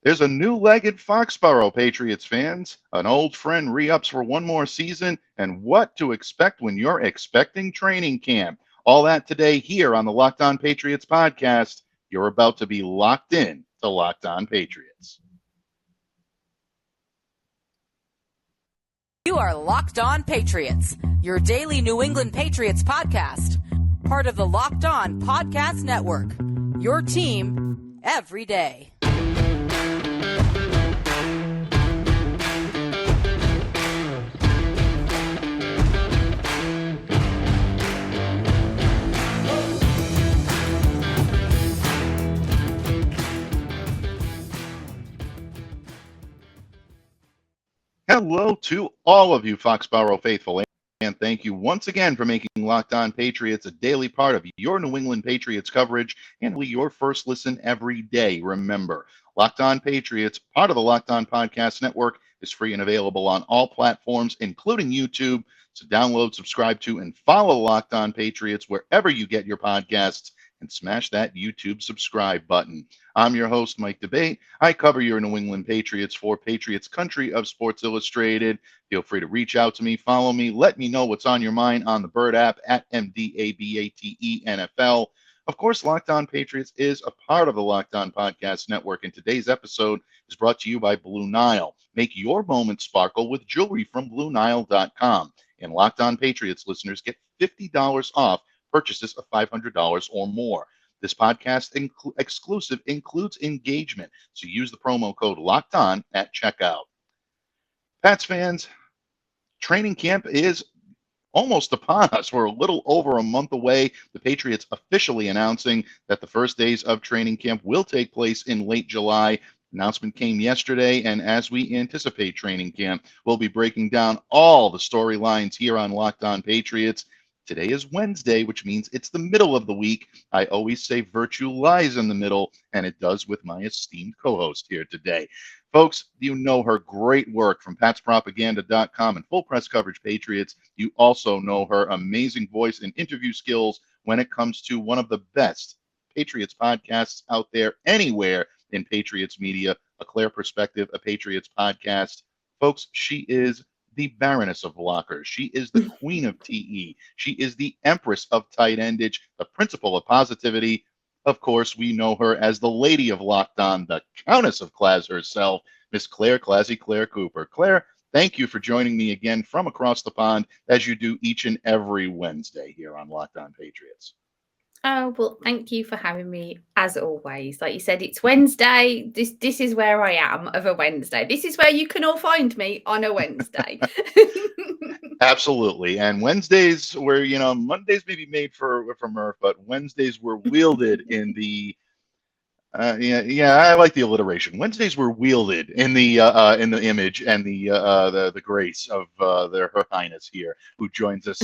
There's a new leg at Foxboro, Patriots fans. An old friend re-ups for one more season, and what to expect when you're expecting training camp. All that today here on the Locked On Patriots podcast. You're about to be locked in to Locked On Patriots. You are Locked On Patriots, your daily New England Patriots podcast. Part of the Locked On Podcast Network, your team every day. Hello to all of you Foxboro faithful, and thank you once again for making Locked On Patriots a daily part of your New England Patriots coverage and your first listen every day. Remember, Locked On Patriots, part of the Locked On Podcast Network, is free and available on all platforms, including YouTube. So download, subscribe to, and follow Locked On Patriots wherever you get your podcasts, and smash that YouTube subscribe button. I'm your host, Mike Debate. I cover your New England Patriots for Patriots Country of Sports Illustrated. Feel free to reach out to me, follow me, let me know what's on your mind on the Bird app at MDABATE NFL. Of course, Locked On Patriots is a part of the Locked On Podcast Network, and today's episode is brought to you by Blue Nile. Make your moment sparkle with jewelry from BlueNile.com. And Locked On Patriots listeners get $50 off purchases of $500 or more. This podcast exclusive includes engagement, so use the promo code Locked On at checkout. Pats fans, training camp is almost upon us. We're a little over a month away. The Patriots officially announcing that the first days of training camp will take place in late July. Announcement came yesterday, and as we anticipate training camp, we'll be breaking down all the storylines here on Locked On Patriots. Today is Wednesday, which means it's the middle of the week. I always say virtue lies in the middle, and it does with my esteemed co-host here today. Folks, you know her great work from patspropaganda.com and Full Press Coverage Patriots. You also know her amazing voice and interview skills when it comes to one of the best Patriots podcasts out there anywhere in Patriots media, A Clare Perspective, a Patriots podcast. Folks, she is the Baroness of Blockers. She is the Queen of TE. She is the Empress of Tight Endage, the Principal of Positivity. Of course, we know her as the Lady of Locked On, the Countess of Claz herself, Miss Clare, ClazzyClare Cooper. Clare, thank you for joining me again from across the pond, as you do each and every Wednesday here on Locked On Patriots. Oh, well, thank you for having me, as always. Like you said, it's Wednesday. This is where I am of a Wednesday. This is where you can all find me on a Wednesday. Absolutely. And Wednesdays were, Mondays may be made for Murph, but Wednesdays were wielded in the I like the alliteration. Wednesdays were wielded in the image and the grace of Her Highness here, who joins us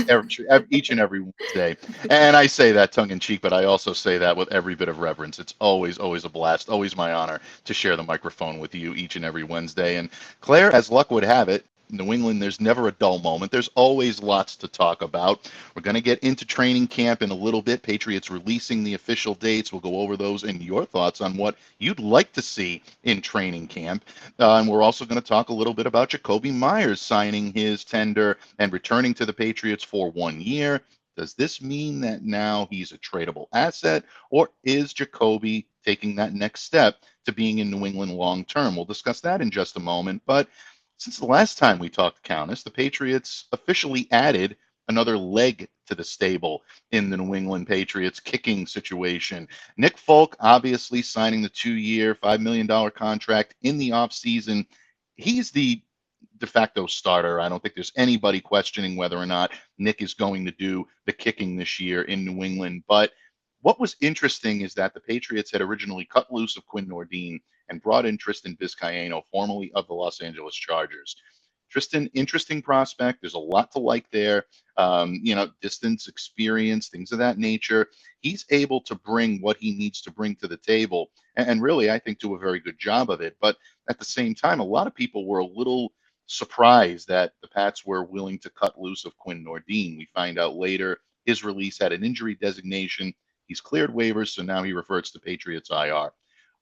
each and every Wednesday. And I say that tongue in cheek, but I also say that with every bit of reverence. It's always a blast, always my honor to share the microphone with you each and every Wednesday. And Claire, as luck would have it, New England, there's never a dull moment. There's always lots to talk about. We're going to get into training camp in a little bit. Patriots releasing the official dates. We'll go over those and your thoughts on what you'd like to see in training camp. And we're also going to talk a little bit about Jakobi Meyers signing his tender and returning to the Patriots for 1 year. Does this mean that now he's a tradable asset, or is Jakobi taking that next step to being in New England long term? We'll discuss that in just a moment. But since the last time we talked, Countess, the Patriots officially added another leg to the stable in the New England Patriots kicking situation. Nick Folk obviously signing the 2-year, $5 million contract in the offseason. He's the de facto starter. I don't think there's anybody questioning whether or not Nick is going to do the kicking this year in New England. But what was interesting is that the Patriots had originally cut loose of Quinn Nordin and brought in Tristan Vizcaino, formerly of the Los Angeles Chargers. Tristan, interesting prospect. There's a lot to like there. Distance, experience, things of that nature. He's able to bring what he needs to bring to the table, and really, I think, do a very good job of it. But at the same time, a lot of people were a little surprised that the Pats were willing to cut loose of Quinn Nordin. We find out later his release had an injury designation. He's cleared waivers, so now he reverts to Patriots IR.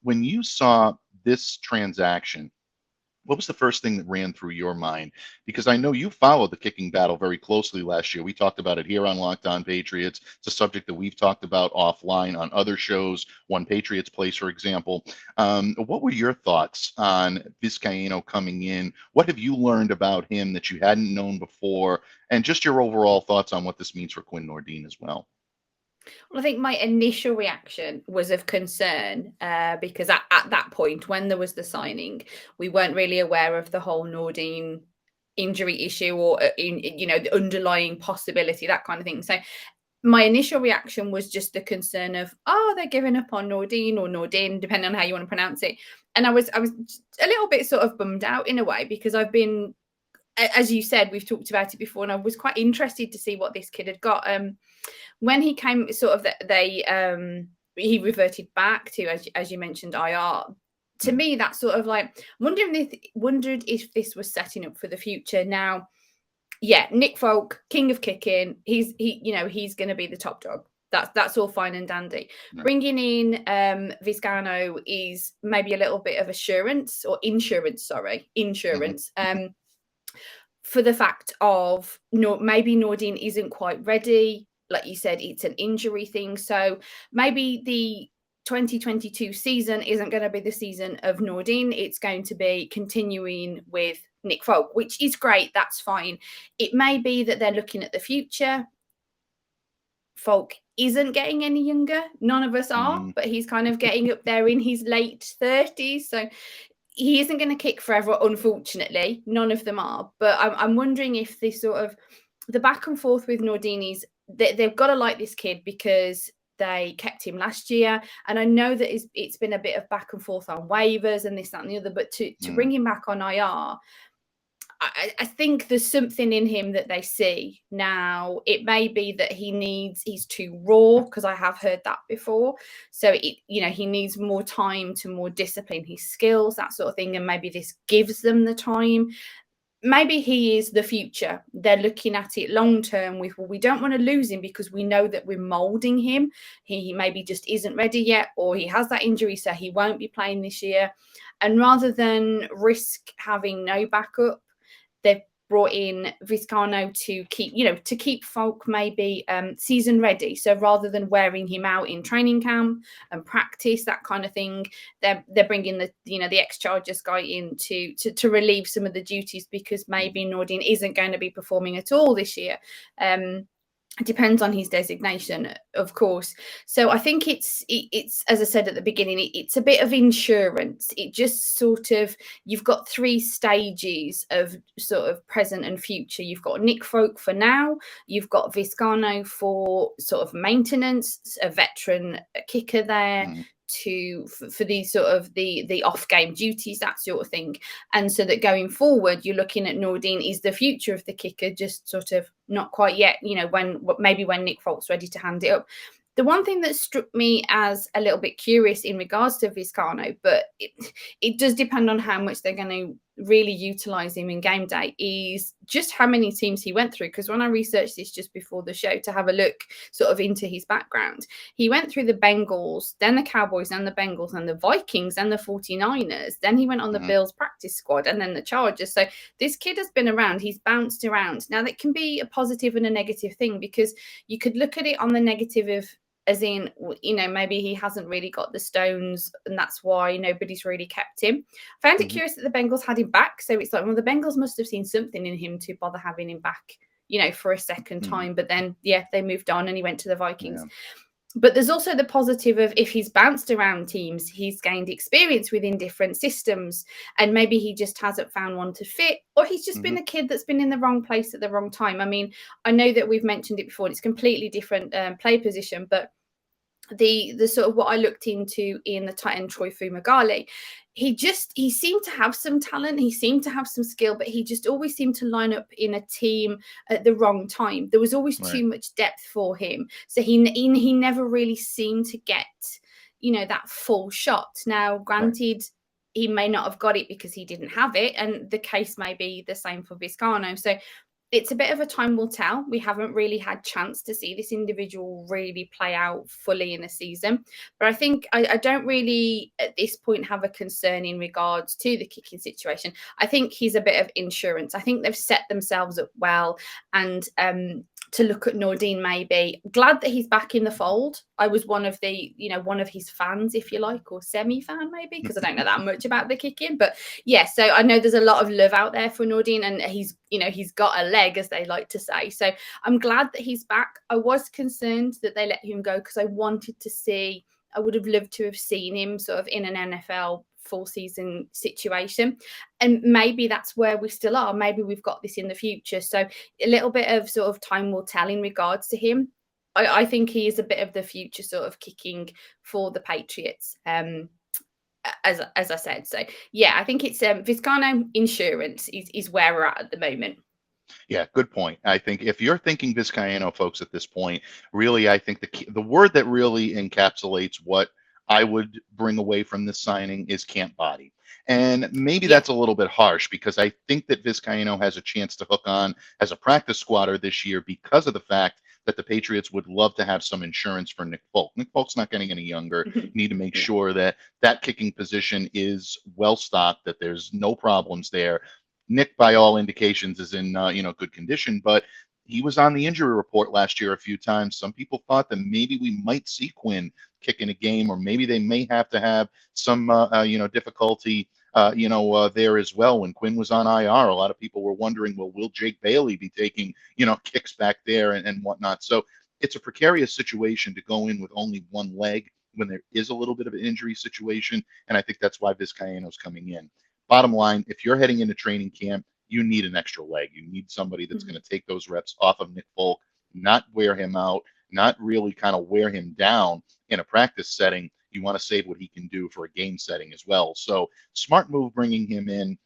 When you saw this transaction, what was the first thing that ran through your mind? Because I know you followed the kicking battle very closely last year. We talked about it here on Locked On Patriots. It's a subject that we've talked about offline on other shows, One Patriots Place, for example. What were your thoughts on Vizcaino coming in? What have you learned about him that you hadn't known before? And just your overall thoughts on what this means for Quinn Nordin as well. Well, I think my initial reaction was of concern because at that point, when there was the signing, we weren't really aware of the whole Nordin injury issue or the underlying possibility, that kind of thing. So my initial reaction was just the concern of, they're giving up on Nordin or Nordin, depending on how you want to pronounce it. And I was a little bit sort of bummed out in a way, because I've been, as you said, we've talked about it before, and I was quite interested to see what this kid had got. When he came, sort of, he reverted back to, as you mentioned, IR. To me, that's sort of like wondered if this was setting up for the future. Now, yeah, Nick Folk, king of kicking, he's going to be the top dog. That's all fine and dandy. Right. Bringing in Vizcaino is maybe a little bit of insurance. For the fact of maybe Nordin isn't quite ready. Like you said, it's an injury thing. So maybe the 2022 season isn't going to be the season of Nordin. It's going to be continuing with Nick Folk, which is great. That's fine. It may be that they're looking at the future. Folk isn't getting any younger. None of us are, but he's kind of getting up there in his late 30s. So he isn't going to kick forever, unfortunately. None of them are. But I'm wondering if this sort of, the back and forth with Nordin is, they've got to like this kid because they kept him last year. And I know that it's been a bit of back and forth on waivers and this, that, and the other. But to bring him back on IR, I think there's something in him that they see. Now, it may be that he's too raw, because I have heard that before. So, he needs more time to more discipline his skills, that sort of thing. And maybe this gives them the time. Maybe he is the future. They're looking at it long term with, we don't want to lose him because we know that we're molding him. He maybe just isn't ready yet, or he has that injury, so he won't be playing this year. And rather than risk having no backup, they've brought in Vizcaino to keep Folk maybe season ready. So rather than wearing him out in training camp and practice, that kind of thing, they're bringing the ex-Chargers guy in to relieve some of the duties, because maybe Nordin isn't going to be performing at all this year. It depends on his designation, of course. So I think it's as I said at the beginning, it's a bit of insurance. It just sort of, you've got three stages of sort of present and future. You've got Nick Folk for now. You've got Vizcaino for sort of maintenance, a veteran kicker there. For these sort of the off-game duties, that sort of thing. And so that going forward, you're looking at Nordin is the future of the kicker, just sort of not quite yet, when Nick Folk's ready to hand it up. The one thing that struck me as a little bit curious in regards to Vizcaino, but it does depend on how much they're going to really utilize him in game day, is just how many teams he went through. Because when I researched this just before the show to have a look sort of into his background, he went through the Bengals, then the Cowboys, then the Bengals, and the Vikings, and the 49ers. Then he went on the Bills practice squad, and then the Chargers. So this kid has been around. He's bounced around. Now, that can be a positive and a negative thing, because you could look at it on the negative of, as in, maybe he hasn't really got the stones, and that's why nobody's really kept him. I found it curious that the Bengals had him back. So it's like, well, the Bengals must have seen something in him to bother having him back, for a second time. But then, they moved on and he went to the Vikings. Yeah. But there's also the positive of, if he's bounced around teams, he's gained experience within different systems, and maybe he just hasn't found one to fit, or he's just been a kid that's been in the wrong place at the wrong time. I mean, I know that we've mentioned it before, and it's completely different play position, but the sort of what I looked into in the tight end Troy Fumagalli, he seemed to have some talent, he seemed to have some skill, but he just always seemed to line up in a team at the wrong time. There was always too much depth for him, so he never really seemed to get that full shot. Now, granted, he may not have got it because he didn't have it, and the case may be the same for Vizcaino. So it's a bit of a time will tell. We haven't really had chance to see this individual really play out fully in a season. But I think I don't really at this point have a concern in regards to the kicking situation. I think he's a bit of insurance. I think they've set themselves up well. And to look at Nordine, maybe glad that he's back in the fold. I was one of the, one of his fans, if you like, or semi-fan maybe, because I don't know that much about the kicking. But yeah, so I know there's a lot of love out there for Nordine, and he's got a leg, as they like to say. So I'm glad that he's back. I was concerned that they let him go because I would have loved to have seen him sort of in an NFL full season situation, and maybe that's where we still are. Maybe we've got this in the future, so a little bit of sort of time will tell in regards to him. I think he is a bit of the future sort of kicking for the Patriots, as I said. So yeah, I think it's Vizcaino insurance is where we're at the moment. Yeah, good point. I think if you're thinking Vizcaino, folks, at this point, really, I think the word that really encapsulates what I would bring away from this signing is camp body. And maybe that's a little bit harsh, because I think that Vizcaino has a chance to hook on as a practice squatter this year because of the fact that the Patriots would love to have some insurance for Nick Folk. Nick Folk's not getting any younger. You need to make sure that that kicking position is well stocked, that there's no problems there. Nick, by all indications, is in good condition, but he was on the injury report last year a few times. Some people thought that maybe we might see Quinn kick in a game, or maybe they may have to have some difficulty there as well. When Quinn was on IR, a lot of people were wondering, well, will Jake Bailey be taking kicks back there and whatnot? So it's a precarious situation to go in with only one leg when there is a little bit of an injury situation, and I think that's why Vizcaino's coming in. Bottom line, if you're heading into training camp, you need an extra leg. You need somebody that's going to take those reps off of Nick Folk, not wear him out, not really kind of wear him down in a practice setting. You want to save what he can do for a game setting as well. So smart move bringing him in.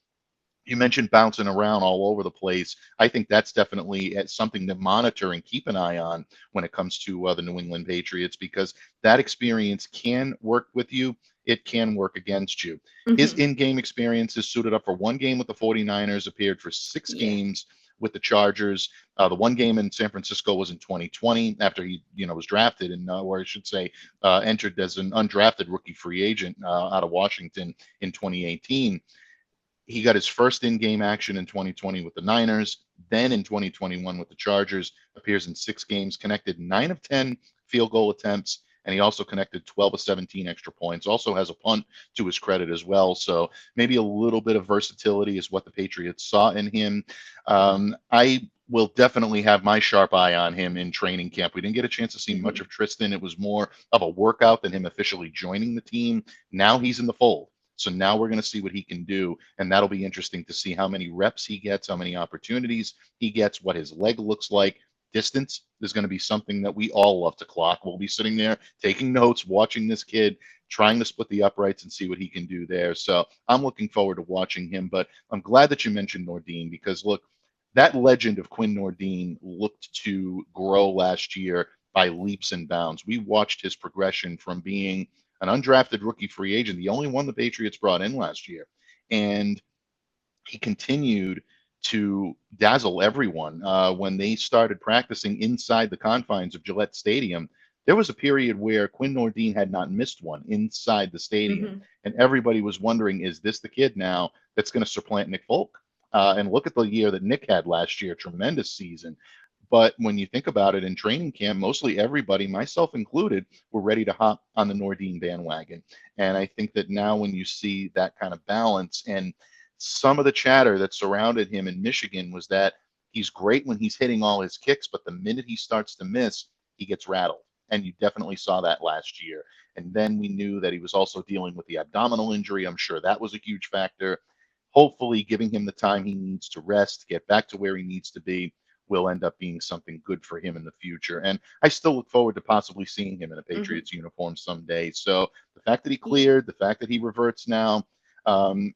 You mentioned bouncing around all over the place. I think that's definitely something to monitor and keep an eye on when it comes to the New England Patriots, because that experience can work with you. It can work against you. His in-game experience is suited up for one game with the 49ers, appeared for 6 games with the Chargers. The one game in San Francisco was in 2020 after he was drafted, or I should say entered as an undrafted rookie free agent out of Washington in 2018. He got his first in-game action in 2020 with the Niners, then in 2021 with the Chargers, appears in 6 games, connected 9 of 10 field goal attempts, and he also connected 12 of 17 extra points. Also has a punt to his credit as well. So maybe a little bit of versatility is what the Patriots saw in him. I will definitely have my sharp eye on him in training camp. We didn't get a chance to see much of Tristan. It was more of a workout than him officially joining the team. Now he's in the fold. So now we're going to see what he can do, and that'll be interesting to see how many reps he gets, how many opportunities he gets, what his leg looks like. Distance is going to be something that we all love to clock. We'll be sitting there taking notes, watching this kid, trying to split the uprights and see what he can do there. So I'm looking forward to watching him, but I'm glad that you mentioned Nordine, because look, that legend of Quinn Nordine looked to grow last year by leaps and bounds. We watched his progression from being an undrafted rookie free agent, the only one the Patriots brought in last year. And he continued to dazzle everyone. When they started practicing inside the confines of Gillette Stadium, there was a period where Quinn Nordine had not missed one inside the stadium. And everybody was wondering, is this the kid now that's going to supplant Nick Folk? And look at the year that Nick had last year, tremendous season. But when you think about it, in training camp, mostly everybody, myself included, were ready to hop on the Nordine bandwagon. And I think that now when you see that kind of balance, and some of the chatter that surrounded him in Michigan was that he's great when he's hitting all his kicks, but the minute he starts to miss, he gets rattled. And you definitely saw that last year. And then we knew that he was also dealing with the abdominal injury. I'm sure that was a huge factor. Hopefully, giving him the time he needs to rest, get back to where he needs to be, will end up being something good for him in the future. And I still look forward to possibly seeing him in a Patriots uniform someday. So the fact that he cleared, the fact that he reverts now,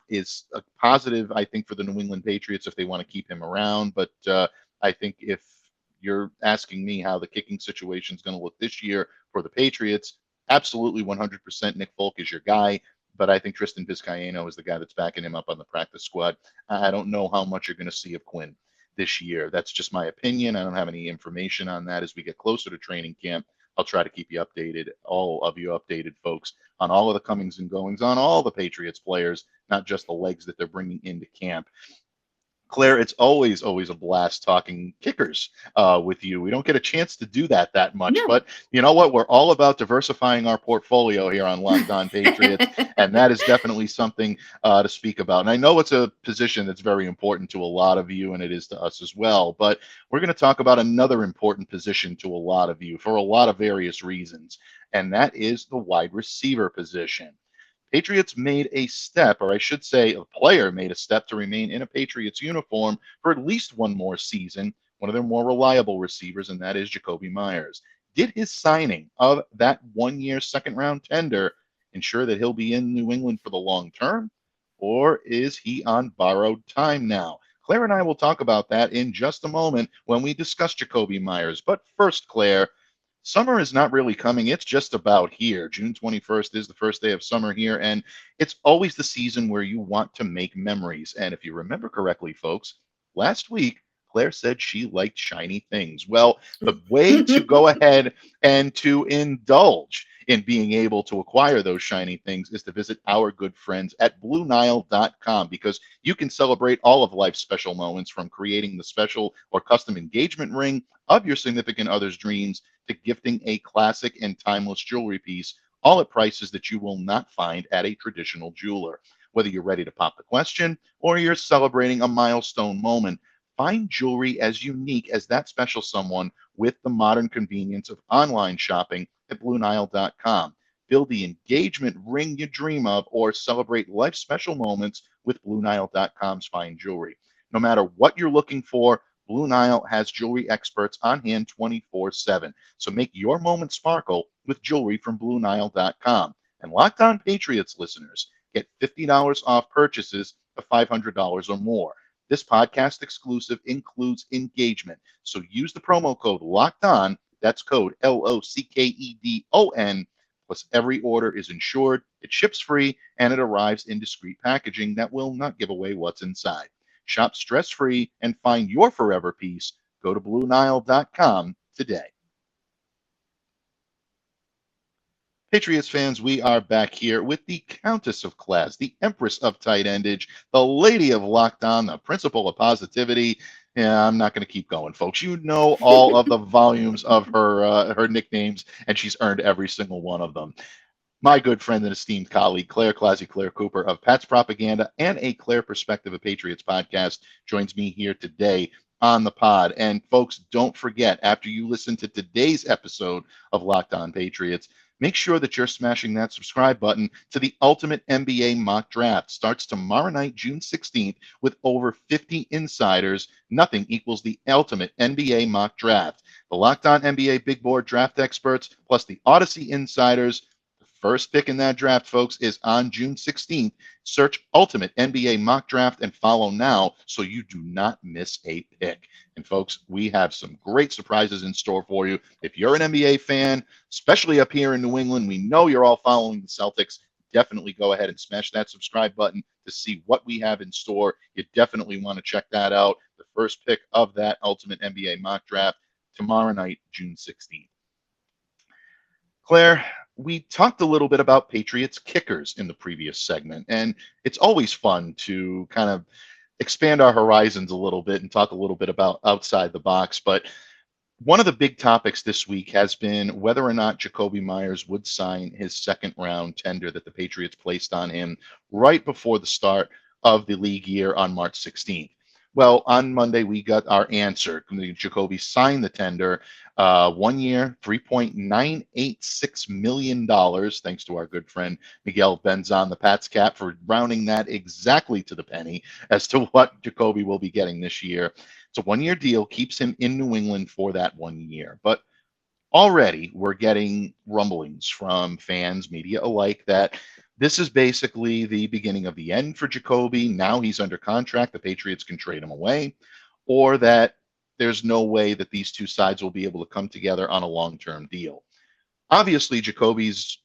is a positive, I think, for the New England Patriots if they want to keep him around. But I think if you're asking me how the kicking situation is going to look this year for the Patriots, absolutely 100% Nick Folk is your guy. But I think Tristan Vizcaino is the guy that's backing him up on the practice squad. I don't know how much you're going to see of Quinn. this year. That's just my opinion. I don't have any information on that. As we get closer to training camp, I'll try to keep you updated, all of you updated folks, on all of the comings and goings on all the Patriots players, not just the legs that they're bringing into camp. Claire, it's always a blast talking kickers with you. We don't get a chance to do that much, No. but you know what? We're all about diversifying our portfolio here on Locked On Patriots, and that is definitely something to speak about. And I know it's a position that's very important to a lot of you, and it is to us as well. But we're going to talk about another important position to a lot of you for a lot of various reasons, and that is the wide receiver position. Patriots made a step, or I should say a player made a step to remain in a Patriots uniform for at least one more season, one of their more reliable receivers, and that is Jacoby Myers. Did his signing of that one-year second-round tender ensure that he'll be in New England for the long term, or is he on borrowed time now? Claire and I will talk about that in just a moment when we discuss Jacoby Myers. But first, Claire, summer is not really coming. It's just about here. June 21st is the first day of summer here, and it's always the season where you want to make memories. And if you remember correctly, folks, last week, Claire said she liked shiny things. Well, the way to go ahead and to indulge in being able to acquire those shiny things is to visit our good friends at BlueNile.com, because you can celebrate all of life's special moments, from creating the special or custom engagement ring of your significant other's dreams to gifting a classic and timeless jewelry piece, all at prices that you will not find at a traditional jeweler. Whether you're ready to pop the question or you're celebrating a milestone moment, find jewelry as unique as that special someone with the modern convenience of online shopping at BlueNile.com. Build the engagement ring you dream of, or celebrate life's special moments with BlueNile.com's fine jewelry. No matter what you're looking for, Blue Nile has jewelry experts on hand 24/7. So make your moment sparkle with jewelry from BlueNile.com. And Locked On Patriots listeners get $50 off purchases of $500 or more. This podcast exclusive includes engagement. So use the promo code Locked On. That's code LOCKEDON. Plus, every order is insured, it ships free, and it arrives in discreet packaging that will not give away what's inside. Shop stress-free and find your forever piece. Go to BlueNile.com today. Patriots fans, we are back here with the Countess of Class, the Empress of Tight Endage, the Lady of Locked On, the Principal of Positivity. Yeah, I'm not going to keep going, folks. You know all of the volumes of her nicknames, and she's earned every single one of them. My good friend and esteemed colleague, ClazzyClare Cooper of Pat's Propaganda and a Clare Perspective of Patriots podcast, joins me here today on the pod. And folks, don't forget, after you listen to today's episode of Locked On Patriots, make sure that you're smashing that subscribe button to the Ultimate NBA Mock Draft. Starts tomorrow night, June 16th, with over 50 insiders. Nothing equals the Ultimate NBA Mock Draft. The Locked On NBA Big Board draft experts, plus the Odyssey insiders. First pick in that draft, folks, is on June 16th. Search Ultimate NBA Mock Draft and follow now so you do not miss a pick. And folks, we have some great surprises in store for you. If you're an NBA fan, especially up here in New England, we know you're all following the Celtics. Definitely go ahead and smash that subscribe button to see what we have in store. You definitely want to check that out. The first pick of that Ultimate NBA Mock Draft tomorrow night, June 16th. Claire, we talked a little bit about Patriots kickers in the previous segment, and it's always fun to kind of expand our horizons a little bit and talk a little bit about outside the box. But one of the big topics this week has been whether or not Jacoby Myers would sign his second-round tender that the Patriots placed on him right before the start of the league year on March 16th. Well, on Monday, we got our answer. Jacoby signed the tender, 1 year, $3.986 million, thanks to our good friend Miguel Benzon, the Pats cap, for rounding that exactly to the penny as to what Jacoby will be getting this year. It's a 1-year deal, keeps him in New England for that 1 year. But already we're getting rumblings from fans, media alike, that this is basically the beginning of the end for Jacoby. Now he's under contract. The Patriots can trade him away, or that there's no way that these two sides will be able to come together on a long-term deal. Obviously, Jacoby's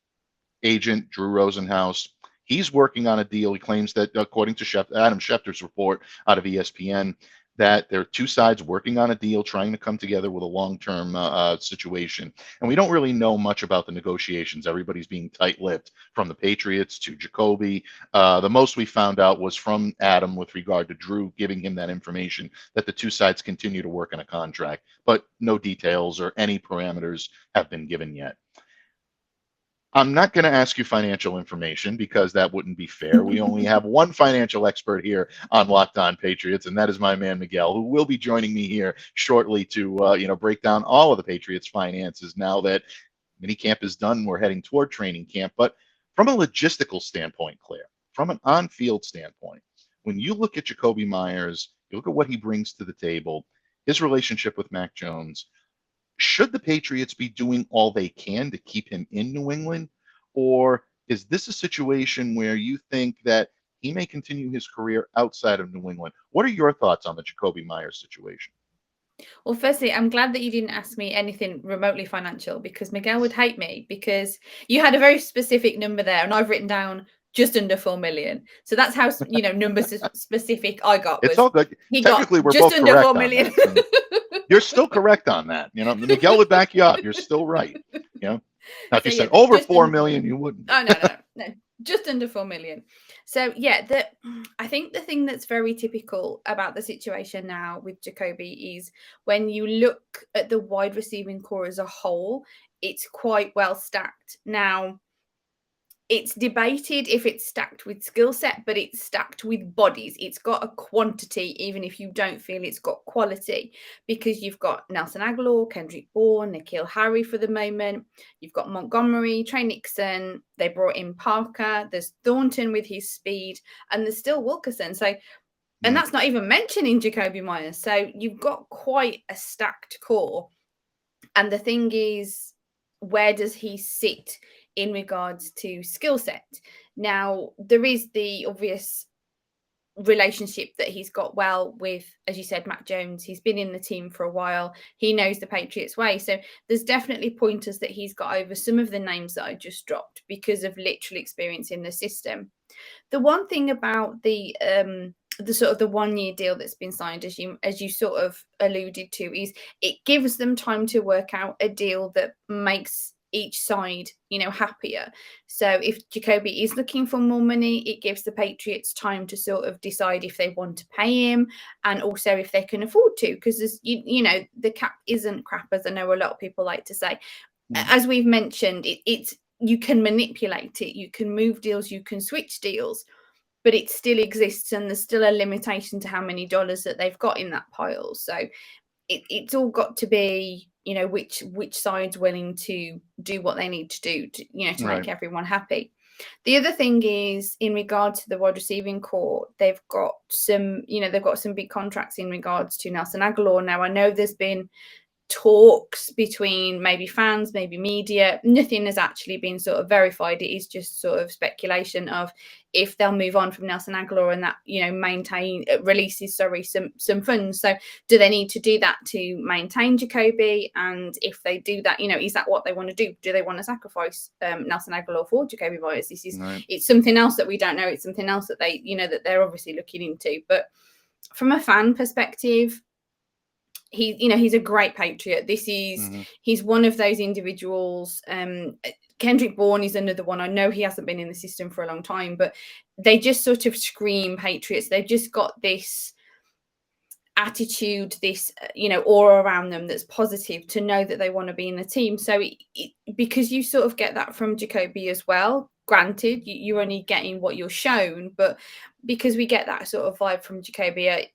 agent, Drew Rosenhaus, he's working on a deal. He claims that, according to Adam Schefter's report out of ESPN, that there are two sides working on a deal, trying to come together with a long-term situation. And we don't really know much about the negotiations. Everybody's being tight-lipped, from the Patriots to Jakobi. The most we found out was from Adam with regard to Drew giving him that information that the two sides continue to work on a contract, but no details or any parameters have been given yet. I'm not going to ask you financial information because that wouldn't be fair. We only have one financial expert here on Locked On Patriots, and that is my man Miguel, who will be joining me here shortly to break down all of the Patriots' finances now that minicamp is done. We're heading toward training camp. But from a logistical standpoint, Claire, from an on-field standpoint, when you look at Jacoby Myers, you look at what he brings to the table, his relationship with Mac Jones. Should the Patriots be doing all they can to keep him in New England? Or is this a situation where you think that he may continue his career outside of New England? What are your thoughts on the Jacoby Myers situation? Well, firstly, I'm glad that you didn't ask me anything remotely financial, because Miguel would hate me, because you had a very specific number there and I've written down just under 4 million. So that's how, numbers specific I got. It's all good. Technically, we're both correct on that. You're still correct on that. Miguel would back you up. You're still right. Now, if you said over 4 million, you wouldn't. Oh, no. Just under 4 million. So, yeah, I think the thing that's very typical about the situation now with Jakobi is when you look at the wide receiving core as a whole, it's quite well stacked. Now, it's debated if it's stacked with skill set, but it's stacked with bodies. It's got a quantity, even if you don't feel it's got quality, because you've got Nelson Aguilar, Kendrick Bourne, N'Keal Harry for the moment. You've got Montgomery, Trey Nixon. They brought in Parker. There's Thornton with his speed, and there's still Wilkerson. So, and that's not even mentioning Jacoby Myers. So you've got quite a stacked core. And the thing is, where does he sit in regards to skill set? Now, there is the obvious relationship that he's got well with, as you said, Mac Jones. He's been in the team for a while. He knows the Patriots way. So there's definitely pointers that he's got over some of the names that I just dropped because of literal experience in the system. The one thing about the sort of the 1 year deal that's been signed, as you sort of alluded to, is it gives them time to work out a deal that makes each side, happier. So if Jakobi is looking for more money, it gives the Patriots time to sort of decide if they want to pay him, and also if they can afford to, because the cap isn't crap, as I know a lot of people like to say. As we've mentioned, it's you can manipulate it, you can move deals, you can switch deals, but it still exists, and there's still a limitation to how many dollars that they've got in that pile. So it's all got to be, which side's willing to do what they need to do to make everyone happy. The other thing is, in regard to the wide receiving core, they've got some big contracts in regards to Nelson Aguilar. Now, I know there's been talks between maybe fans, maybe media. Nothing has actually been sort of verified. It is just sort of speculation of if they'll move on from Nelson Aguilar and that, releases some funds. So do they need to do that to maintain Jakobi? And if they do that, is that what they want to do? Do they want to sacrifice Nelson Aguilar for Jacoby Myers? This is It's something else that we don't know. It's something else that they, that they're obviously looking into. But from a fan perspective, he's a great Patriot. This is he's one of those individuals. Kendrick Bourne is another one. I know he hasn't been in the system for a long time, but they just sort of scream Patriots. They've just got this attitude, this aura around them that's positive, to know that they want to be in the team. So because you sort of get that from Jakobi as well. Granted, you're only getting what you're shown, but because we get that sort of vibe from Jakobi,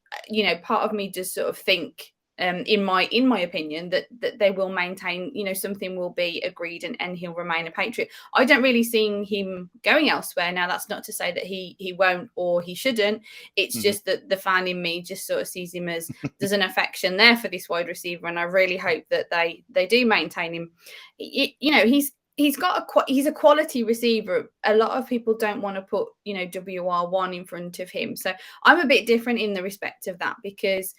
part of me just sort of think, in my opinion, that they will maintain, something will be agreed and he'll remain a Patriot. I don't really see him going elsewhere. Now, that's not to say that he won't or he shouldn't. It's just that the fan in me just sort of sees him as there's an affection there for this wide receiver, and I really hope that they do maintain him. He's a quality receiver. A lot of people don't want to put WR1 in front of him. So I'm a bit different in the respect of that, because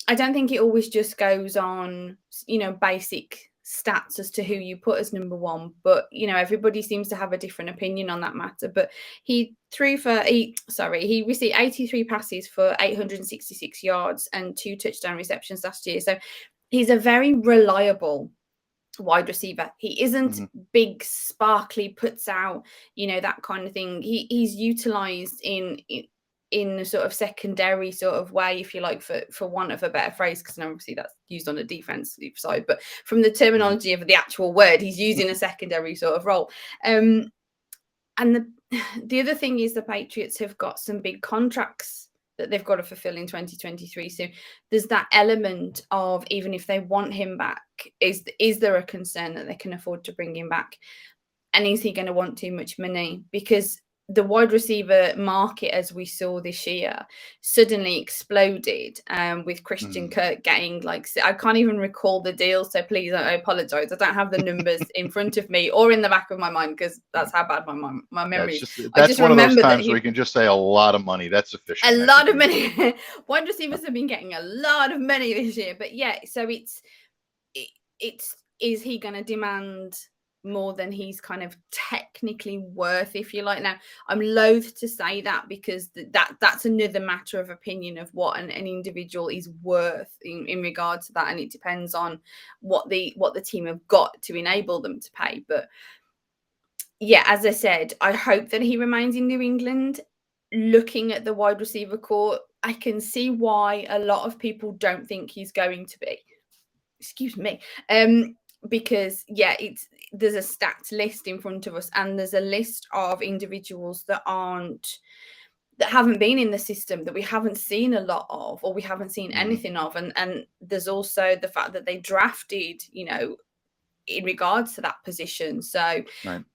I don't think it always just goes on, basic stats as to who you put as number one, but everybody seems to have a different opinion on that matter. But he received 83 passes for 866 yards and 2 touchdown receptions last year. So he's a very reliable wide receiver. He isn't big, sparkly, puts out, that kind of thing. He's utilized in a sort of secondary sort of way, if you like, for want of a better phrase, because obviously that's used on the defensive side, but from the terminology of the actual word, he's using a secondary sort of role. And the other thing is the Patriots have got some big contracts that they've got to fulfill in 2023. So there's that element of, even if they want him back, is there a concern that they can afford to bring him back? And is he going to want too much money? Because the wide receiver market, as we saw this year, suddenly exploded with Christian Kirk getting I can't even recall the deal, so please, I apologize. I don't have the numbers in front of me or in the back of my mind, because that's how bad my memory is. That's one of those times where you can just say a lot of money. That's sufficient. A lot of money. Wide receivers have been getting a lot of money this year. But yeah, so is he going to demand more than he's kind of technically worth, if you like? Now, I'm loath to say that, because that's another matter of opinion of what an individual is worth in regard to that, and it depends on what the team have got to enable them to pay. But yeah, as I said, I hope that he remains in New England. Looking at the wide receiver core, I can see why a lot of people don't think he's going to be. Excuse me. Because there's a stacked list in front of us, and there's a list of individuals that haven't been in the system, that we haven't seen a lot of, or we haven't seen anything of, and there's also the fact that they drafted, in regards to that position. So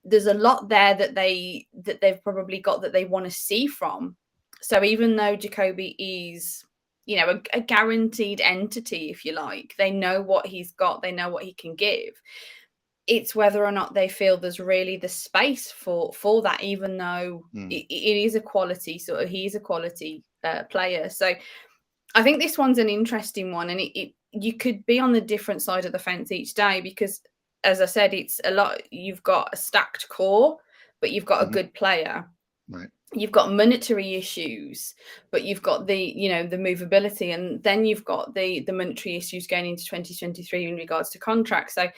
there's a lot there that they've probably got that they want to see from. So even though Jacoby is a guaranteed entity, if you like, they know what he's got, they know what he can give. It's whether or not they feel there's really the space for that, even though it is a quality he's a quality player. So I think this one's an interesting one, and you could be on the different side of the fence each day, because, as I said, it's a lot. You've got a stacked core, but you've got a good player. Right. You've got monetary issues, but you've got the movability, and then you've got the monetary issues going into 2023 in regards to contracts. So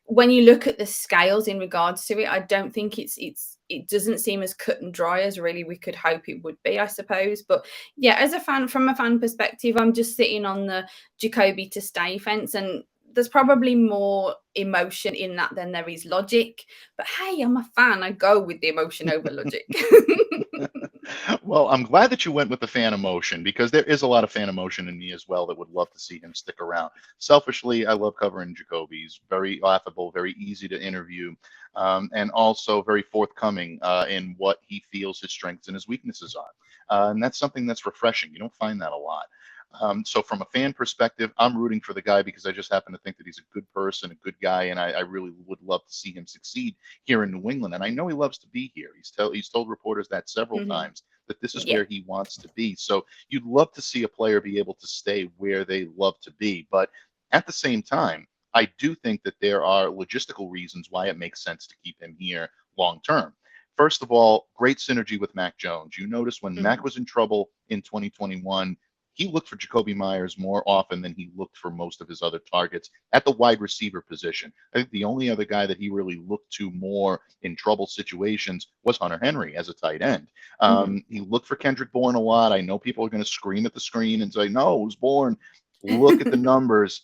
when you look at the scales in regards to it, I don't think it doesn't seem as cut and dry as really we could hope it would be, I suppose. But yeah, as a fan, from a fan perspective, I'm just sitting on the Jacoby to stay fence, and there's probably more emotion in that than there is logic. But hey, I'm a fan. I go with the emotion over logic. Well, I'm glad that you went with the fan emotion, because there is a lot of fan emotion in me as well that would love to see him stick around. Selfishly, I love covering Jacoby. He's very laughable, very easy to interview, and also very forthcoming in what he feels his strengths and his weaknesses are. And that's something that's refreshing. You don't find that a lot. So from a fan perspective, I'm rooting for the guy, because I just happen to think that he's a good person, a good guy, and I really would love to see him succeed here in New England. And I know he loves to be here. He's told reporters that several times, that this is where he wants to be. So you'd love to see a player be able to stay where they love to be. But at the same time, I do think that there are logistical reasons why it makes sense to keep him here long term. First of all, great synergy with Mac Jones. You notice when Mac was in trouble in 2021, he looked for Jacoby Myers more often than he looked for most of his other targets at the wide receiver position. I think the only other guy that he really looked to more in trouble situations was Hunter Henry as a tight end. He looked for Kendrick Bourne a lot. I know people are going to scream at the screen and say, no, it was Bourne. Look at the numbers.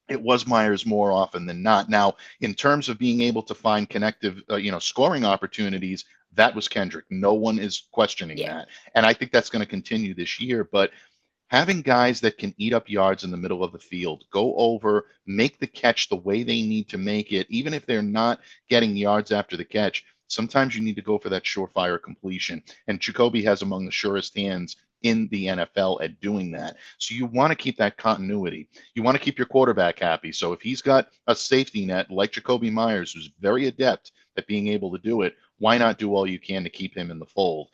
It was Myers more often than not. Now, in terms of being able to find connective, scoring opportunities, that was Kendrick. No one is questioning that. And I think that's going to continue this year. But having guys that can eat up yards in the middle of the field, go over, make the catch the way they need to make it, even if they're not getting yards after the catch, sometimes you need to go for that surefire completion. And Jacoby has among the surest hands in the NFL at doing that. So you want to keep that continuity. You want to keep your quarterback happy. So if he's got a safety net like Jacoby Myers, who's very adept at being able to do it, why not do all you can to keep him in the fold?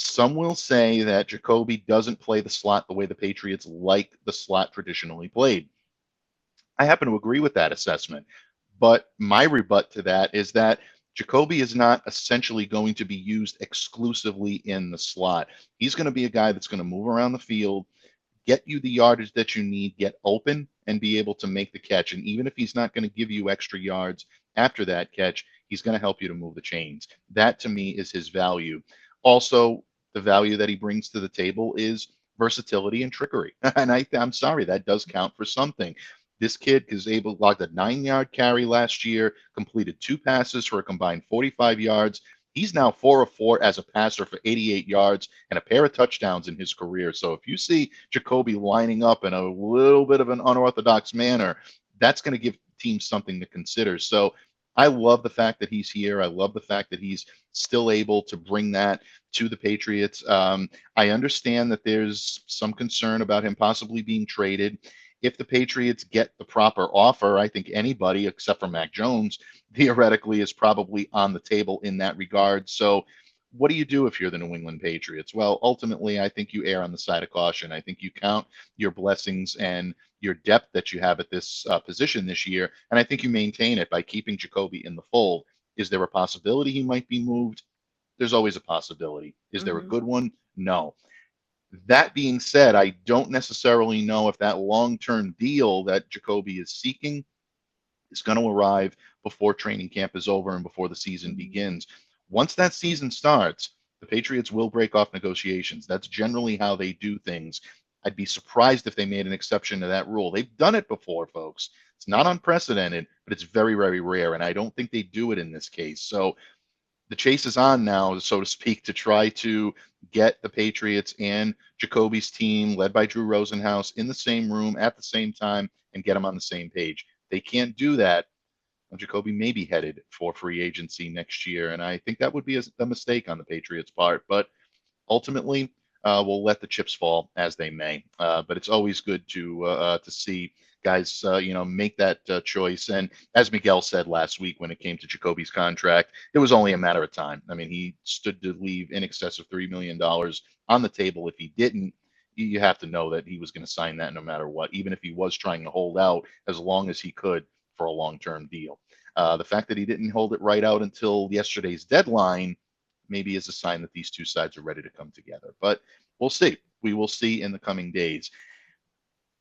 Some will say that Jacoby doesn't play the slot the way the Patriots like the slot traditionally played. I happen to agree with that assessment. But my rebut to that is that Jakobi is not essentially going to be used exclusively in the slot. He's going to be a guy that's going to move around the field, get you the yardage that you need, get open, and be able to make the catch. And even if he's not going to give you extra yards after that catch, he's going to help you to move the chains. That to me is his value. Also, the value that he brings to the table is versatility and trickery. And I'm sorry, that does count for something. This kid is able to log a 9-yard carry last year, completed 2 passes for a combined 45 yards. He's now 4 of 4 as a passer for 88 yards and a pair of touchdowns in his career. So if you see Jakobi lining up in a little bit of an unorthodox manner, that's going to give teams something to consider. So I love the fact that he's here. I love the fact that he's still able to bring that to the Patriots. I understand that there's some concern about him possibly being traded. If the Patriots get the proper offer, I think anybody except for Mac Jones theoretically is probably on the table in that regard. So what do you do if you're the New England Patriots? Well, ultimately, I think you err on the side of caution. I think you count your blessings and your depth that you have at this position this year, and I think you maintain it by keeping Jakobi in the fold. Is there a possibility he might be moved? There's always a possibility. Is there a good one? No. That being said, I don't necessarily know if that long-term deal that Jakobi is seeking is going to arrive before training camp is over and before the season begins. Once that season starts, the Patriots will break off negotiations. That's generally how they do things. I'd be surprised if they made an exception to that rule. They've done it before, folks. It's not unprecedented, but it's very, very rare, and I don't think they do it in this case. So the chase is on now, so to speak, to try to get the Patriots and Jakobi's team, led by Drew Rosenhaus, in the same room at the same time and get them on the same page. They can't do that. Jakobi may be headed for free agency next year, and I think that would be a mistake on the Patriots' part. But ultimately, we'll let the chips fall as they may. But it's always good to see guys, make that choice. And as Miguel said last week, when it came to Jakobi's contract, it was only a matter of time. I mean, he stood to leave in excess of $3 million on the table. If he didn't, you have to know that he was going to sign that no matter what, even if he was trying to hold out as long as he could for a long-term deal. The fact that he didn't hold it right out until yesterday's deadline maybe is a sign that these two sides are ready to come together. But we'll see. We will see in the coming days.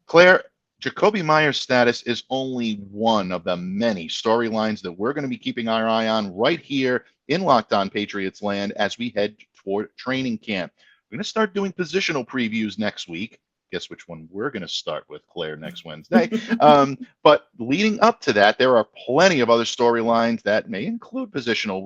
Claire, Jacoby Myers' status is only one of the many storylines that we're going to be keeping our eye on right here in Locked On Patriots land as we head toward training camp. We're going to start doing positional previews next week. Guess which one we're going to start with, Claire, next Wednesday. But leading up to that, there are plenty of other storylines that may include positional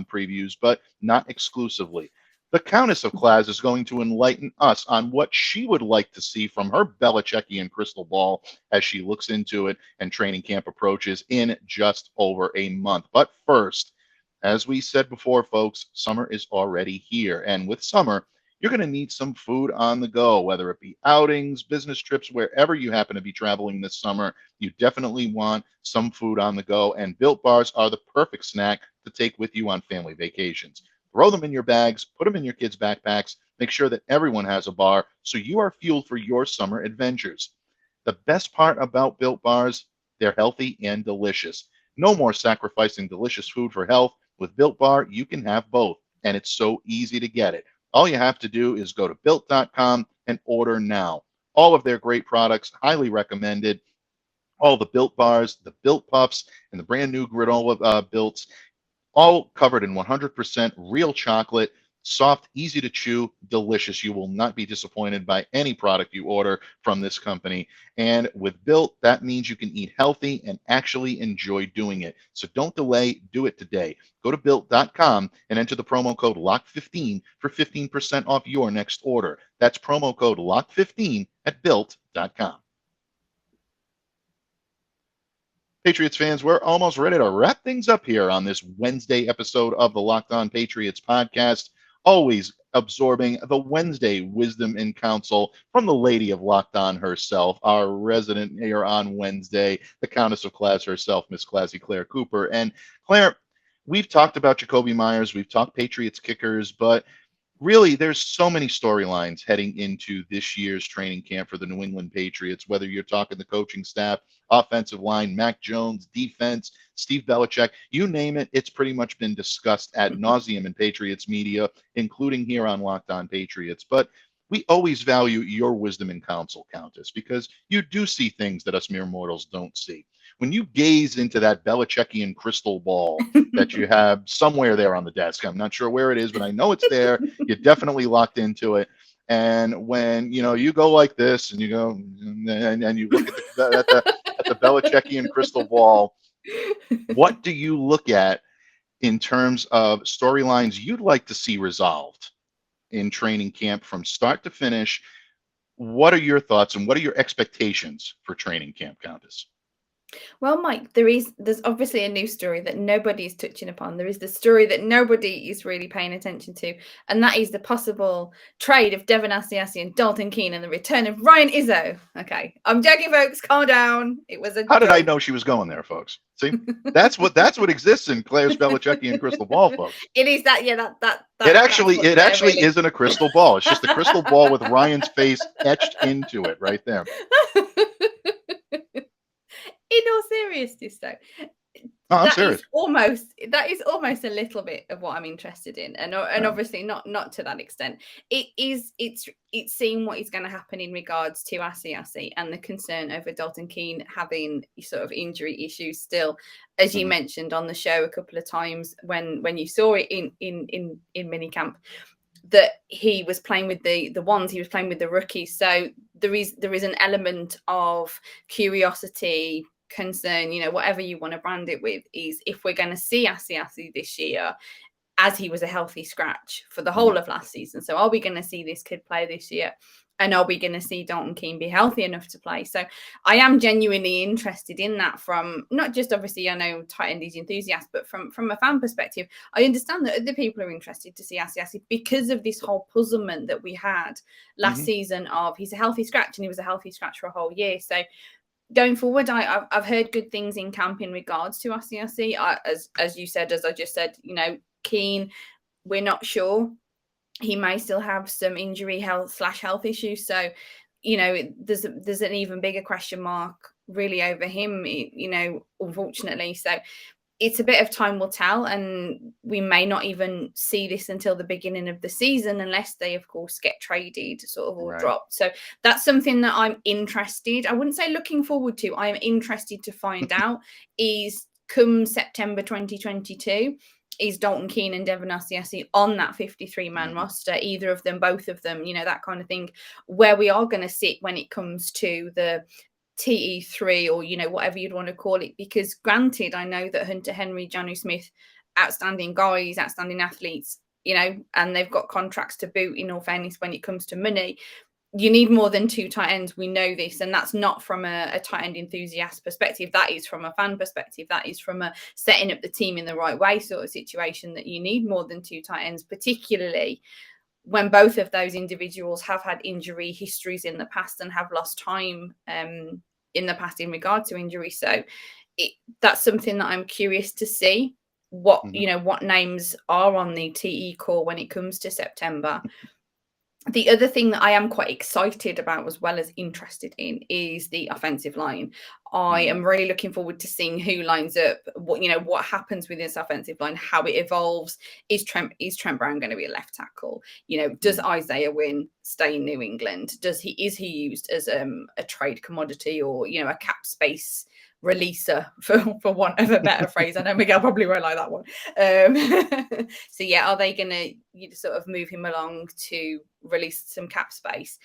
previews, but not exclusively. The Countess of Claz is going to enlighten us on what she would like to see from her Belichickian crystal ball as she looks into it and training camp approaches in just over a month. But first, as we said before, folks, summer is already here. And with summer, you're going to need some food on the go, whether it be outings, business trips, wherever you happen to be traveling this summer. You definitely want some food on the go, and Built Bars are the perfect snack to take with you on family vacations. Throw them in your bags, put them in your kids' backpacks, make sure that everyone has a bar so you are fueled for your summer adventures. The best part about Built Bars, they're healthy and delicious. No more sacrificing delicious food for health. With Built Bar, you can have both, and it's so easy to get it. All you have to do is go to Built.com and order now. All of their great products, highly recommended. All the Built Bars, the Built Puffs, and the brand new granola Builts, all covered in 100% real chocolate, soft, easy to chew, delicious. You will not be disappointed by any product you order from this company. And with Built, that means you can eat healthy and actually enjoy doing it. So don't delay, do it today. Go to Built.com and enter the promo code LOCK15 for 15% off your next order. That's promo code LOCK15 at Built.com. Patriots fans, we're almost ready to wrap things up here on this Wednesday episode of the Locked On Patriots podcast, always absorbing the Wednesday wisdom and counsel from the lady of Locked On herself, our resident here on Wednesday, the Countess of Claz herself, Miss ClazzyClare Cooper. And Claire, we've talked about Jakobi Myers, we've talked Patriots kickers, but really, there's so many storylines heading into this year's training camp for the New England Patriots, whether you're talking the coaching staff, offensive line, Mac Jones, defense, Steve Belichick, you name it, it's pretty much been discussed ad nauseum in Patriots media, including here on Locked On Patriots. But we always value your wisdom and counsel, Countess, because you do see things that us mere mortals don't see. When you gaze into that Belichickian crystal ball that you have somewhere there on the desk, I'm not sure where it is, but I know it's there. You're definitely locked into it. And when you go like this, and you go and you look at the Belichickian crystal ball, what do you look at in terms of storylines you'd like to see resolved in training camp from start to finish? What are your thoughts and what are your expectations for training camp, Countess? Well, Mike, there's obviously a new story that nobody is touching upon. There is the story that nobody is really paying attention to, and that is the possible trade of Devin Asiasi and Dalton Keene and the return of Ryan Izzo. Okay, I'm joking, folks. Calm down. It was a How did joke. I know she was going there, folks? See, that's what exists in Claire's Belichickian crystal ball, folks. It is that, yeah, that it actually isn't a crystal ball. It's just a crystal ball with Ryan's face etched into it right there. In all seriousness, though, I'm serious. That is almost a little bit of what I'm interested in, and obviously not to that extent. It's seeing what is going to happen in regards to Asiasi and the concern over Dalton Keene having sort of injury issues still, as you mentioned on the show a couple of times when you saw it in minicamp, that he was playing with the ones, he was playing with the rookies. So there is an element of curiosity, concern, whatever you want to brand it with, is if we're going to see Asiasi this year as he was a healthy scratch for the whole of last season. So are we going to see this kid play this year? And are we going to see Dalton Keene be healthy enough to play? So I am genuinely interested in that, from not just, obviously, I know tight end is enthusiast, but from a fan perspective, I understand that other people are interested to see Asiasi because of this whole puzzlement that we had last season of he's a healthy scratch and he was a healthy scratch for a whole year. So going forward, I've heard good things in camp in regards to Asiasi. As you said, as I just said, Keene, we're not sure. He may still have some injury health issues. So, there's an even bigger question mark really over him, unfortunately. So it's a bit of time will tell, and we may not even see this until the beginning of the season, unless they, of course, get traded sort of or dropped. So that's something that I'm interested. I wouldn't say looking forward to. I am interested to find out is come September 2022, is Dalton Keene and Devin Asiasi on that 53-man roster, either of them, both of them, that kind of thing, where we are going to sit when it comes to the TE3 or, whatever you'd want to call it. Because granted, I know that Hunter Henry, Jonnu Smith, outstanding guys, outstanding athletes, and they've got contracts to boot, in all fairness, when it comes to money. You need more than two tight ends. We know this. And that's not from a tight end enthusiast perspective. That is from a fan perspective. That is from a setting up the team in the right way sort of situation, that you need more than two tight ends, particularly when both of those individuals have had injury histories in the past and have lost time in the past in regard to injury. So that's something that I'm curious to see what names are on the TE core when it comes to September. The other thing that I am quite excited about, as well as interested in, is the offensive line. I am really looking forward to seeing who lines up, what happens with this offensive line, how it evolves. Is Trent Brown going to be a left tackle? Does Isaiah Wynn stay in New England? Is he used as a trade commodity, or a cap space releaser, for want of a better phrase? I know Miguel probably won't like that one. So yeah, are they going to sort of move him along to release some cap space?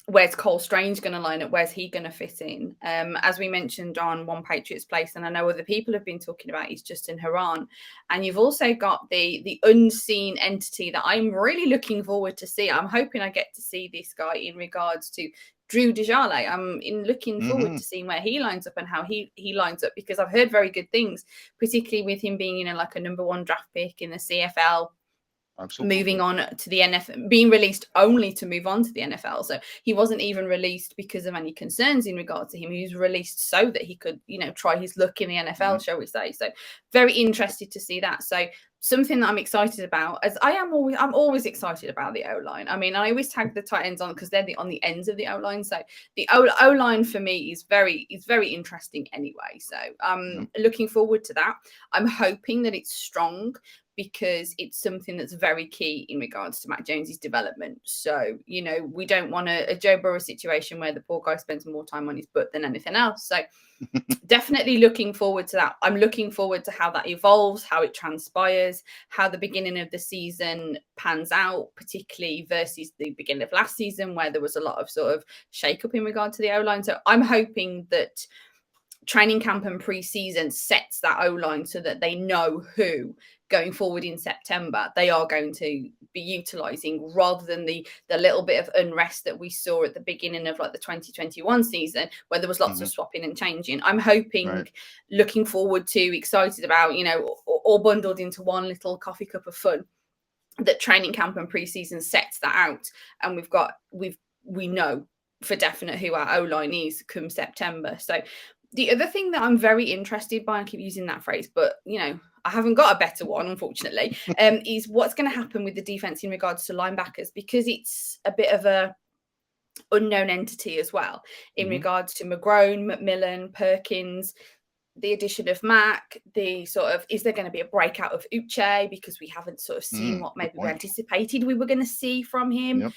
Where's Cole Strange going to line up? Where's he going to fit in? As we mentioned on One Patriots Place, and I know other people have been talking about, is Justin Haran. And you've also got the unseen entity that I'm really looking forward to see. I'm hoping I get to see this guy in regards to Drew Dejale. I'm looking forward to seeing where he lines up and how he lines up, because I've heard very good things, particularly with him being, like a number one draft pick in the CFL. Absolutely. moving on to the NFL, being released only to move on to the NFL. So he wasn't even released because of any concerns in regard to him. He was released so that he could, try his luck in the NFL, shall we say. So very interested to see that. So something that I'm excited about, as I'm always excited about the O-line. I mean, I always tag the tight ends on because they're on the ends of the O-line. So the O-line for me is very interesting anyway. So looking forward to that. I'm hoping that it's strong, because it's something that's very key in regards to Mac Jones's development. So, we don't want a Joe Burrow situation where the poor guy spends more time on his butt than anything else. So definitely looking forward to that. I'm looking forward to how that evolves, how it transpires, how the beginning of the season pans out, particularly versus the beginning of last season, where there was a lot of sort of shake-up in regard to the O-line. So I'm hoping that training camp and pre-season sets that O-line so that they know who going forward in September they are going to be utilizing, rather than the little bit of unrest that we saw at the beginning of like the 2021 season, where there was lots of swapping and changing. I'm hoping, looking forward to, excited about, all bundled into one little coffee cup of fun, that training camp and pre-season sets that out, and we know for definite who our O-line is come September. So the other thing that I'm very interested by, I keep using that phrase, but I haven't got a better one, unfortunately, is what's going to happen with the defense in regards to linebackers, because it's a bit of a unknown entity as well in regards to McGrone, McMillan, Perkins, the addition of Mac, the sort of, is there going to be a breakout of Uche, because we haven't sort of seen what maybe we anticipated we were going to see from him.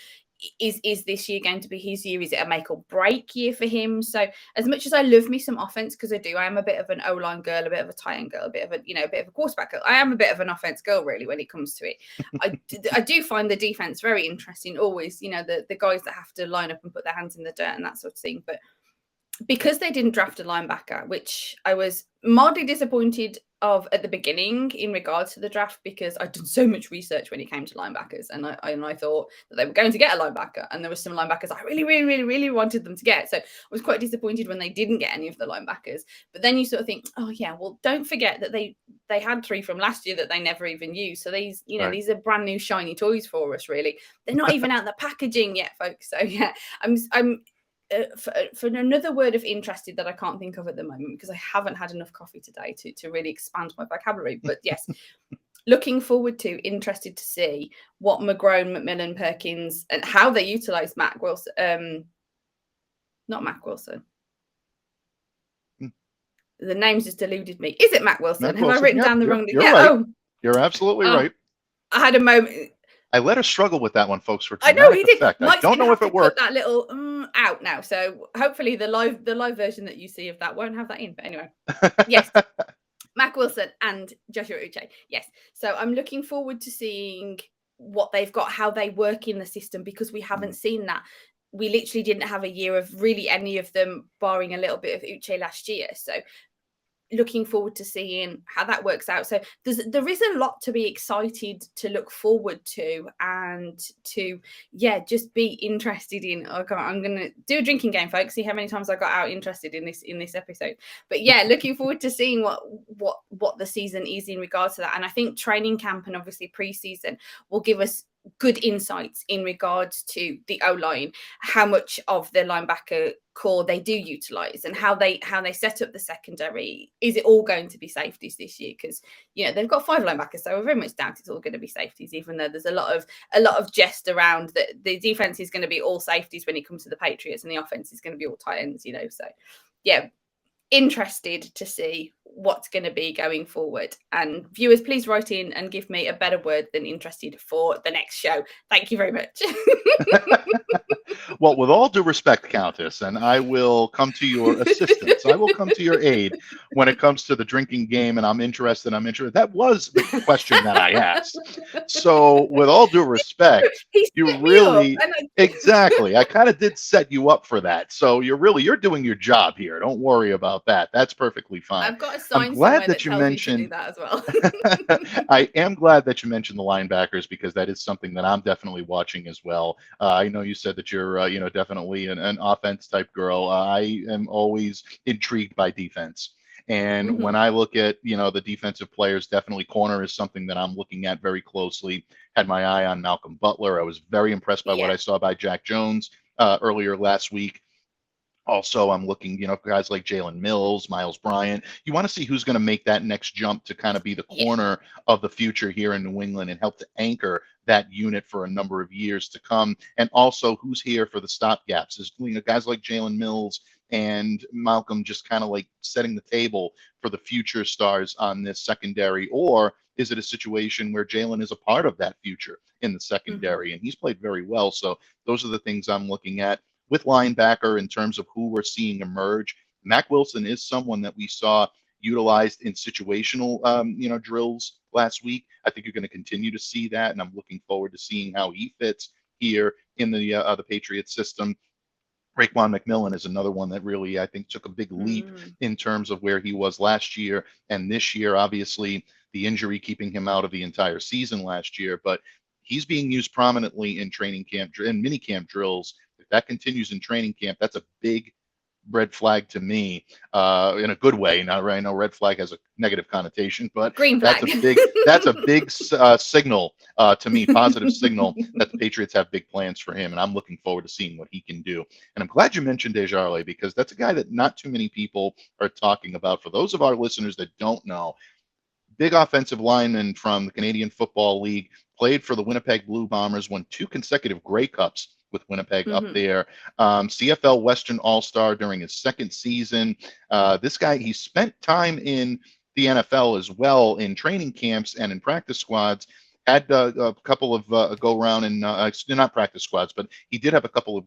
Is this year going to be his year? Is it a make or break year for him? So as much as I love me some offense, because I am a bit of an O-line girl, a bit of a tight end girl, a bit of a quarterback girl. I am a bit of an offense girl, really, when it comes to it. I do find the defense very interesting always, the guys that have to line up and put their hands in the dirt and that sort of thing. But because they didn't draft a linebacker, which I was mildly disappointed of at the beginning in regards to the draft, because I'd done so much research when it came to linebackers, and I thought that they were going to get a linebacker, and there were some linebackers I really wanted them to get. So I was quite disappointed when they didn't get any of the linebackers. But then you sort of think, oh yeah, well, don't forget that they had 3 from last year that they never even used. So these, these are brand new shiny toys for us, really. They're not even out the packaging yet, folks. So yeah, I'm for another word of interested that I can't think of at the moment, because I haven't had enough coffee today to really expand my vocabulary. But yes, looking forward to, interested to see what McGrone, McMillan, Perkins, and how they utilize Mac Wilson. Not Mac Wilson. The name's just eluded me. Is it Mac Wilson? Have I written down the wrong? You're right. Oh. You're absolutely right. I had a moment. I let her struggle with that one, folks. For I know he did. I don't know if it worked. Put that little out now, so hopefully the live version that you see of that won't have that in. But anyway, yes, Mac Wilson and Joshua Uche. Yes, so I'm looking forward to seeing what they've got, how they work in the system, because we haven't seen that. We literally didn't have a year of really any of them, barring a little bit of Uche last year. So looking forward to seeing how that works out. So there is a lot to be excited to look forward to, and to just be interested in. Okay, I'm gonna do a drinking game, folks, see how many times I got out interested in this episode. But yeah, looking forward to seeing what the season is in regards to that. And I think training camp and obviously preseason will give us good insights in regards to the O-line, how much of the linebacker core they do utilize, and how they set up the secondary. Is it all going to be safeties this year? Because they've got 5 linebackers, so I very much doubt it's all going to be safeties, even though there's a lot of jest around that the defense is going to be all safeties when it comes to the Patriots, and the offense is going to be all tight ends. So yeah, interested to see what's going to be going forward. And viewers, please write in and give me a better word than interested for the next show. Thank you very much. Well, with all due respect, Countess, and I will come to your assistance. I will come to your aid when it comes to the drinking game, and I'm interested. That was the question that I asked. So with all due respect, you really, exactly. I kind of did set you up for that. So you're doing your job here. Don't worry about that. That's perfectly fine. I've got a sign. I'm glad that you mentioned that as well. I am glad that you mentioned the linebackers, because that is something that I'm definitely watching as well. I know you said that you're definitely an offense type girl. I am always intrigued by defense. And when I look at, the defensive players, definitely corner is something that I'm looking at very closely. Had my eye on Malcolm Butler. I was very impressed by what Yeah. I saw by Jack Jones earlier last week. Also, I'm looking, guys like Jalen Mills, Miles Bryant. You want to see who's going to make that next jump to kind of be the Yeah. corner of the future here in New England and help to anchor that unit for a number of years to come. And also, who's here for the stopgaps? Is guys like Jalen Mills and Malcolm just kind of like setting the table for the future stars on this secondary, or is it a situation where Jalen is a part of that future in the secondary? And he's played very well. So those are the things I'm looking at. With linebacker, in terms of who we're seeing emerge, Mack Wilson is someone that we saw utilized in situational, drills last week. I think you're going to continue to see that, and I'm looking forward to seeing how he fits here in the Patriots system. Raekwon McMillan is another one that really, I think, took a big leap in terms of where he was last year and this year. Obviously, the injury keeping him out of the entire season last year, but he's being used prominently in training camp and mini camp drills. If that continues in training camp, that's a big red flag to me, in a good way. Now, I know red flag has a negative connotation, but Green flag. that's a big signal to me, positive signal that the Patriots have big plans for him, and I'm looking forward to seeing what he can do. And I'm glad you mentioned Desjardins, because that's a guy that not too many people are talking about. For those of our listeners that don't know, big offensive lineman from the Canadian Football League, played for the Winnipeg Blue Bombers, won 2 consecutive Grey Cups with Winnipeg up there. CFL Western All-Star during his second season. This guy, he spent time in the NFL as well, in training camps and in practice squads. Had a couple of go around in not practice squads, but he did have a couple of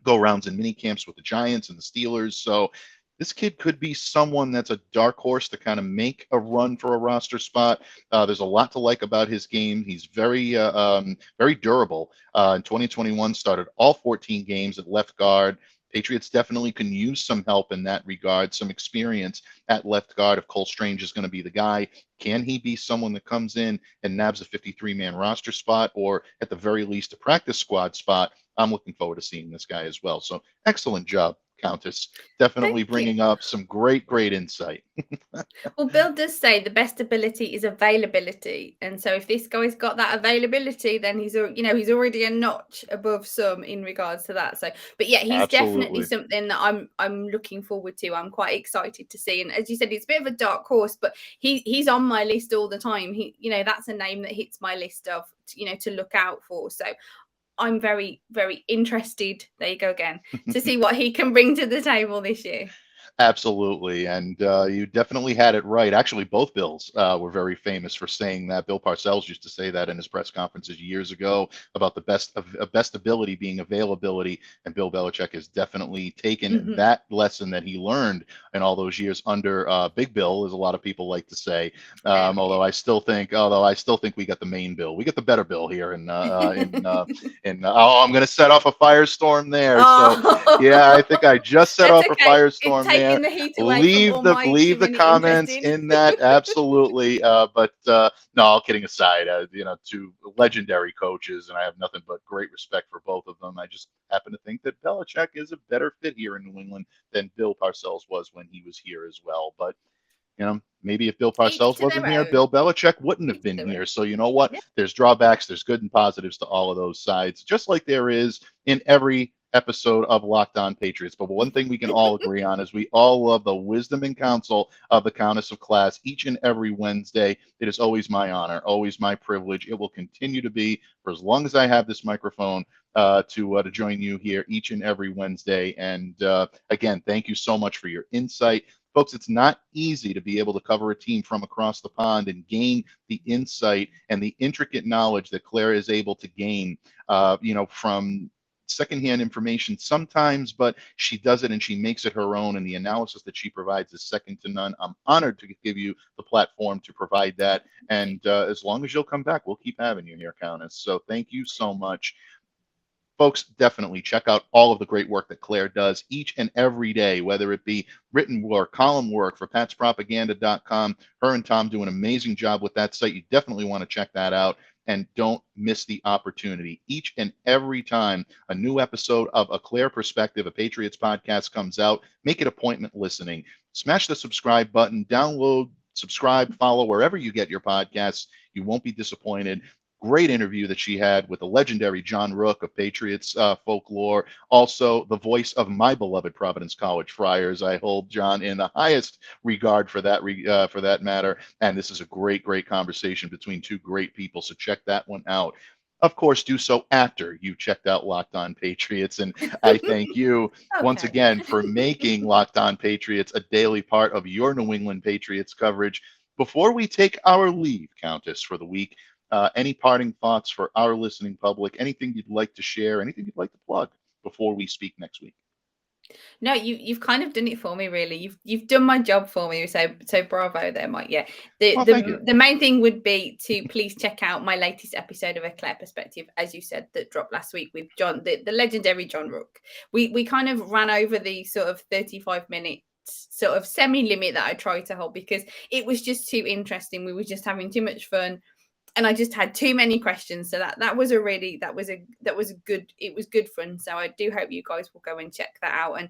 go rounds in mini camps with the Giants and the Steelers. So this kid could be someone that's a dark horse to kind of make a run for a roster spot. There's a lot to like about his game. He's very durable. In 2021, started all 14 games at left guard. Patriots definitely can use some help in that regard, some experience at left guard if Cole Strange is going to be the guy. Can he be someone that comes in and nabs a 53-man roster spot, or at the very least a practice squad spot? I'm looking forward to seeing this guy as well. So excellent job, Countess. Definitely bringing up some great insight. Well, Bill does say the best ability is availability, and so if this guy's got that availability, then he's already a notch above some in regards to that. So, but yeah, he's definitely something that I'm looking forward to. I'm quite excited to see, and as you said, it's a bit of a dark horse, but he's on my list all the time. That's a name that hits my list of to look out for. So I'm very, very interested. There you go again, to see what he can bring to the table this year. Absolutely. And you definitely had it right. Actually, both Bills were very famous for saying that. Bill Parcells used to say that in his press conferences years ago about the best ability being availability. And Bill Belichick has definitely taken that lesson that he learned in all those years under Big Bill, as a lot of people like to say. Although I still think we got the main Bill. We got the better Bill here. I'm going to set off a firestorm there. Oh. So yeah, I think I just set off a firestorm there. The heat away leave the comments in that. Absolutely. But no, all kidding aside, two legendary coaches, and I have nothing but great respect for both of them. I just happen to think that Belichick is a better fit here in New England than Bill Parcells was when he was here as well. But maybe if Bill Parcells wasn't here, Bill Belichick wouldn't have been here. So you know what? Yeah. There's drawbacks, there's good and positives to all of those sides, just like there is in every episode of Locked On Patriots. But one thing we can all agree on is we all love the wisdom and counsel of the Countess of Class each and every Wednesday. It is always my honor, always my privilege. It will continue to be for as long as I have this microphone to join you here each and every Wednesday. And again, thank you so much for your insight. Folks, it's not easy to be able to cover a team from across the pond and gain the insight and the intricate knowledge that Clare is able to gain, from secondhand information sometimes, but she does it and she makes it her own, and the analysis that she provides is second to none. I'm honored to give you the platform to provide that, and as long as you'll come back, we'll keep having you here, Countess. So thank you so much. Folks, definitely check out all of the great work that Clare does each and every day, whether it be written work, column work for patspropaganda.com. Her and Tom do an amazing job with that site. You definitely want to check that out. and don't miss the opportunity. Each and every time a new episode of A Clare Perspective, a Patriots podcast comes out, make it appointment listening. Smash the subscribe button, download, subscribe, follow wherever you get your podcasts. You won't be disappointed. Great interview that she had with the legendary John Rook of Patriots folklore. Also, the voice of my beloved Providence College Friars. I hold John in the highest regard for that matter. And this is a great, great conversation between two great people. So check that one out. Of course, do so after you checked out Locked On Patriots. And I thank you once again for making Locked On Patriots a daily part of your New England Patriots coverage. Before we take our leave, Countess, for the week, any parting thoughts for our listening public? Anything you'd like to share? Anything you'd like to plug before we speak next week? No, you've kind of done it for me, really. You've done my job for me. So bravo there, Mike. Yeah. The main thing would be to please check out my latest episode of A Clare Perspective, as you said, that dropped last week with John, the legendary John Rook. We kind of ran over the sort of 35-minute sort of semi-limit that I tried to hold because it was just too interesting. We were just having too much fun. And I just had too many questions. So that was good fun. So I do hope you guys will go and check that out. And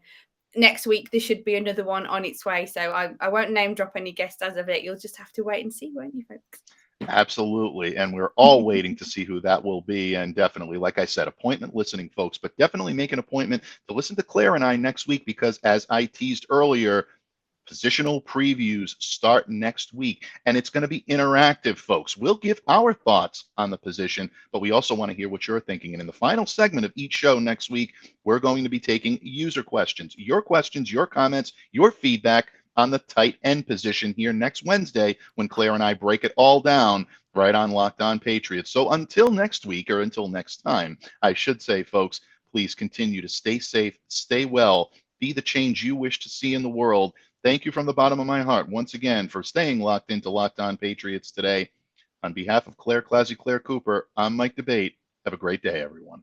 next week, there should be another one on its way. So I won't name drop any guests as of it. You'll just have to wait and see, won't you, folks? Absolutely. And we're all waiting to see who that will be. And definitely, like I said, appointment listening, folks, but definitely make an appointment to listen to Claire and I next week, because as I teased earlier, positional previews start next week, and it's going to be interactive, folks. We'll give our thoughts on the position, but we also want to hear what you're thinking. And in the final segment of each show next week, we're going to be taking user questions, your comments, your feedback on the tight end position here next Wednesday when Claire and I break it all down right on Locked On Patriots. So until next week, or until next time, I should say, folks, please continue to stay safe, stay well, be the change you wish to see in the world. Thank you from the bottom of my heart once again for staying locked into Locked On Patriots today. On behalf of ClazzyClare Cooper, I'm Mike Debate. Have a great day, everyone.